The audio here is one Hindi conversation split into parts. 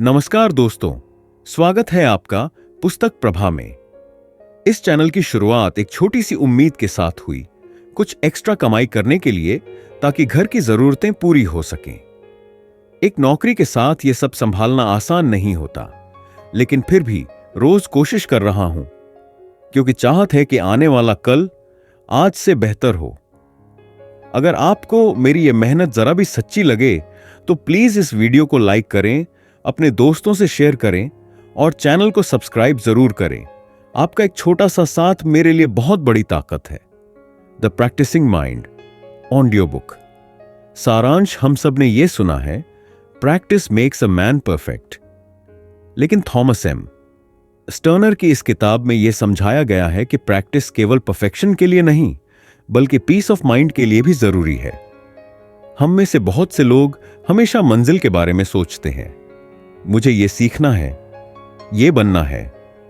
नमस्कार दोस्तों, स्वागत है आपका पुस्तक प्रभा में। इस चैनल की शुरुआत एक छोटी सी उम्मीद के साथ हुई, कुछ एक्स्ट्रा कमाई करने के लिए, ताकि घर की जरूरतें पूरी हो सकें। एक नौकरी के साथ यह सब संभालना आसान नहीं होता, लेकिन फिर भी रोज कोशिश कर रहा हूं, क्योंकि चाहत है कि आने वाला कल आज से बेहतर हो। अगर आपको मेरी यह मेहनत जरा भी सच्ची लगे तो प्लीज इस वीडियो को लाइक करें, अपने दोस्तों से शेयर करें और चैनल को सब्सक्राइब जरूर करें। आपका एक छोटा सा साथ मेरे लिए बहुत बड़ी ताकत है। The practicing mind audio book. सारांश हम सब ने यह सुना है, practice makes a man perfect. लेकिन थॉमस एम स्टर्नर की इस किताब में यह समझाया गया है कि प्रैक्टिस केवल परफेक्शन के लिए नहीं, बल्कि पीस ऑफ माइंड के लिए भी जरूरी है। हम में से बहुत से लोग हमेशा मंजिल के बारे में सोचते हैं, मुझे यह सीखना है, यह बनना है,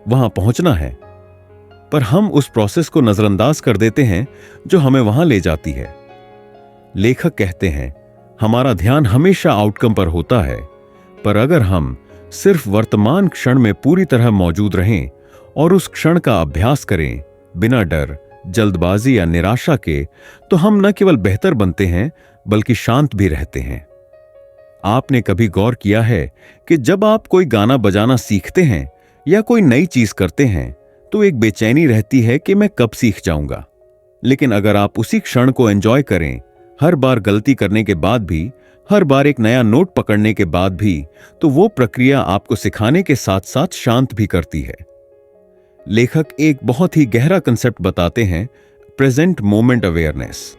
वहां पहुंचना है। पर हम उस प्रोसेस को नजरअंदाज कर देते हैं जो हमें वहां ले जाती है। लेखक कहते हैं, हमारा ध्यान हमेशा आउटकम पर होता है, पर अगर हम सिर्फ वर्तमान क्षण में पूरी तरह मौजूद रहें और उस क्षण का अभ्यास करें बिना डर, जल्दबाजी या निराशा के, तो हम न केवल बेहतर बनते हैं बल्कि शांत भी रहते हैं। आपने कभी गौर किया है कि जब आप कोई गाना बजाना सीखते हैं या कोई नई चीज करते हैं तो एक बेचैनी रहती है कि मैं कब सीख जाऊंगा। लेकिन अगर आप उसी क्षण को एंजॉय करें, हर बार गलती करने के बाद भी, हर बार एक नया नोट पकड़ने के बाद भी, तो वो प्रक्रिया आपको सिखाने के साथ साथ शांत भी करती है। लेखक एक बहुत ही गहरा कंसेप्ट बताते हैं, प्रेजेंट मोमेंट अवेयरनेस।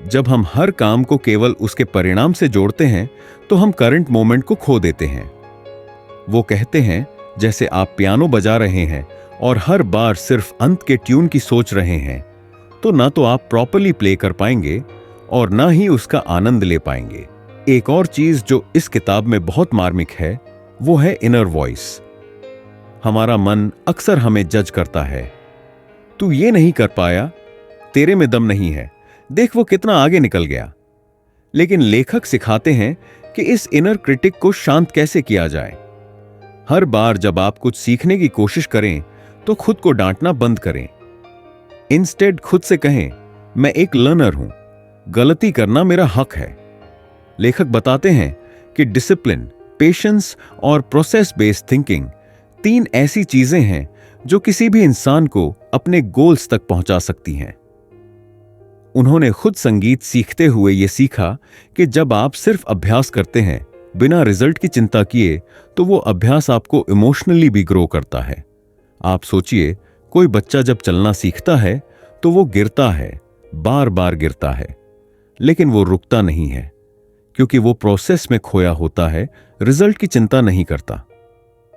जब हम हर काम को केवल उसके परिणाम से जोड़ते हैं तो हम करंट मोमेंट को खो देते हैं। वो कहते हैं, जैसे आप पियानो बजा रहे हैं और हर बार सिर्फ अंत के ट्यून की सोच रहे हैं, तो ना तो आप प्रॉपर्ली प्ले कर पाएंगे और ना ही उसका आनंद ले पाएंगे। एक और चीज जो इस किताब में बहुत मार्मिक है, वो है इनर वॉइस। हमारा मन अक्सर हमें जज करता है, तू ये नहीं कर पाया, तेरे में दम नहीं है, देख वो कितना आगे निकल गया। लेकिन लेखक सिखाते हैं कि इस इनर क्रिटिक को शांत कैसे किया जाए। हर बार जब आप कुछ सीखने की कोशिश करें तो खुद को डांटना बंद करें। इंस्टेड खुद से कहें, मैं एक लर्नर हूं, गलती करना मेरा हक है। लेखक बताते हैं कि डिसिप्लिन, पेशेंस और प्रोसेस बेस्ड थिंकिंग 3 ऐसी चीजें हैं जो किसी भी इंसान को अपने गोल्स तक पहुंचा सकती हैं। उन्होंने खुद संगीत सीखते हुए यह सीखा कि जब आप सिर्फ अभ्यास करते हैं बिना रिजल्ट की चिंता किए, तो वो अभ्यास आपको इमोशनली भी ग्रो करता है। आप सोचिए, कोई बच्चा जब चलना सीखता है तो वो गिरता है, बार बार गिरता है, लेकिन वो रुकता नहीं है, क्योंकि वो प्रोसेस में खोया होता है, रिजल्ट की चिंता नहीं करता।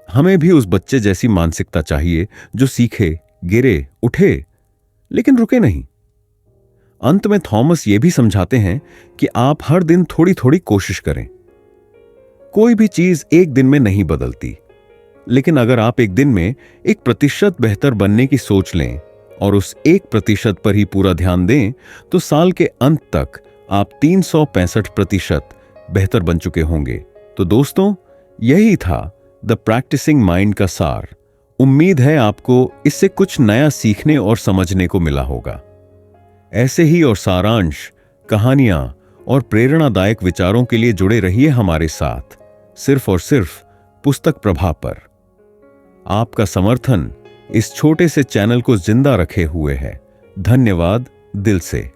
हमें भी उस बच्चे जैसी मानसिकता चाहिए जो सीखे, गिरे, उठे, लेकिन रुके नहीं। अंत में थॉमस ये भी समझाते हैं कि आप हर दिन थोड़ी थोड़ी कोशिश करें। कोई भी चीज एक दिन में नहीं बदलती, लेकिन अगर आप एक दिन में 1% बेहतर बनने की सोच लें और उस 1% पर ही पूरा ध्यान दें, तो साल के अंत तक आप 365% बेहतर बन चुके होंगे। तो दोस्तों, यही था द प्रैक्टिसिंग माइंड का सार। उम्मीद है आपको इससे कुछ नया सीखने और समझने को मिला होगा। ऐसे ही और सारांश, कहानियां और प्रेरणादायक विचारों के लिए जुड़े रहिए हमारे साथ, सिर्फ और सिर्फ पुस्तक प्रभा पर। आपका समर्थन इस छोटे से चैनल को जिंदा रखे हुए है। धन्यवाद दिल से।